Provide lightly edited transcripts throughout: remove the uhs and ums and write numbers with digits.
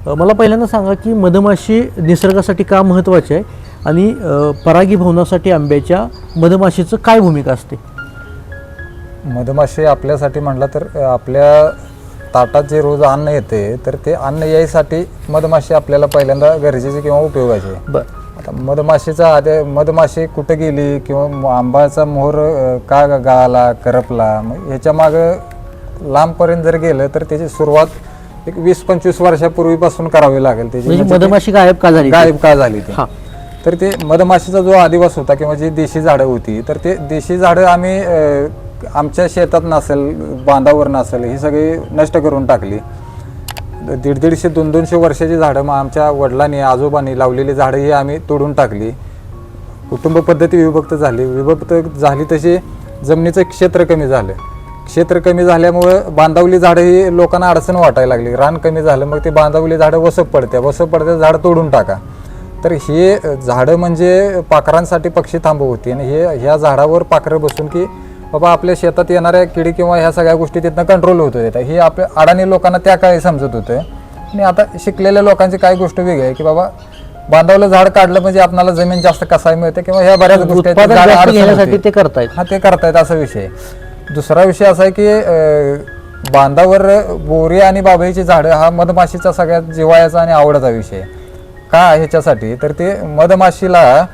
मला पहिल्यांदा सांगा की मधमाशी निसर्गासाठी का महत्त्वाची आहे आणि परागीभवनासाठी आंब्याच्या मधमाशीचं काय भूमिका असते? मधमाशी आपल्यासाठी म्हटलं तर आपल्या ताटात जे रोज अन्न येते तर ते अन्न यायसाठी मधमाशी आपल्याला पहिल्यांदा गरजेची किंवा उपयोगाची आहे. बरं. आता मधमाशी कुठं गेली किंवा आंब्याचा मोहर का गळाला करपला, मग ह्याच्या मागं लांबपर्यंत जर गेलं तर त्याची सुरुवात एक 20-25 वर्षापूर्वीपासून करावी लागेल. त्याची म्हणजे मधमाशी गायब का झाली ती तर ते मधमाशीचा जो आदिवास होता किंवा जी देशी झाडं होती तर ते देशी झाडं आम्ही आमच्या शेतात नसेल, बांधावर नसेल, ही सगळी नष्ट करून टाकली. 150-200 वर्षाची झाडं मग आमच्या वडिलांनी आजोबांनी लावलेली झाडं ही आम्ही तोडून टाकली. कुटुंब पद्धती विभक्त झाली तशी जमिनीचं क्षेत्र कमी झालं. क्षेत्र कमी झाल्यामुळं बांधावली झाडं ही लोकांना अडचण वाटायला लागली. रान कमी झालं, मग ते बांधावली झाडं वसप पडत्या झाडं तोडून टाका. तर हे झाडं म्हणजे पाखरांसाठी पक्षी थांबव होती आणि ह्या झाडावर पाखरं बसून की बाबा आपल्या शेतात येणाऱ्या किडी किंवा ह्या सगळ्या गोष्टी तिथनं कंट्रोल होत होत्या. हे आपल्या अडाणी लोकांना त्या काळी समजत होतं. आणि आता शिकलेल्या लोकांची काय गोष्ट वेगळी आहे की बाबा बांधावलं झाड काढलं म्हणजे आपल्याला जमीन जास्त कसाय मिळते किंवा ह्या बऱ्याच गोष्टी ते करतायत. ते करतायत असा विषय. दुसरा विषय असा आहे की बांधावर बोरी आणि बाभळीची झाडं हा मधमाशीचा सगळ्यात जिव्हाळ्याचा आणि आवडता विषय. का ह्याच्यासाठी तर ते मधमाशीला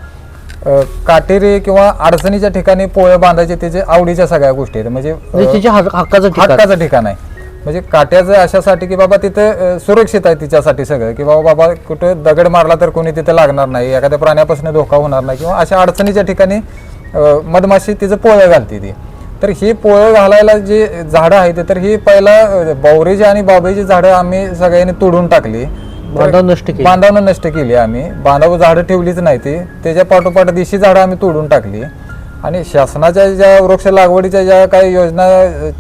काटेरी किंवा अडचणीच्या ठिकाणी पोळं बांधायचे त्याचे आवडीच्या सगळ्या गोष्टी आहेत. म्हणजे हक्काचं ठिकाण आहे. म्हणजे काट्याचं अशासाठी की बाबा तिथं सुरक्षित आहे तिच्यासाठी सगळं, की बाबा कुठं दगड मारला तर कोणी तिथे लागणार नाही, एखाद्या प्राण्यापासून धोका होणार नाही किंवा अशा अडचणीच्या ठिकाणी मधमाशी तिचं पोळं घालते ती. तर ही पोळं घालायला जे झाडं आहेत तर ही पहिला बावरीची आणि बाभळीची झाडं आम्ही सगळ्यांनी तोडून टाकली. बांधावनं नष्ट केली आम्ही. बांधाव झाडं ठेवलीच नाही ती. त्याच्या पाठोपाठ देशी झाडं आम्ही तोडून टाकली. आणि शासनाच्या ज्या वृक्ष लागवडीच्या ज्या काही योजना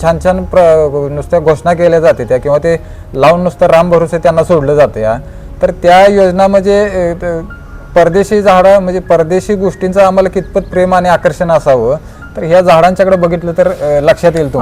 छान नुसत्या घोषणा केल्या जाते त्या किंवा ते लावून नुसतं राम भरोसे त्यांना सोडलं जाते, तर त्या योजना म्हणजे परदेशी झाडं म्हणजे परदेशी गोष्टींचं आम्हाला कितपत प्रेम आणि आकर्षण असावं तर ह्या झाडांच्याकडे बघितलं तर लक्षात येईल.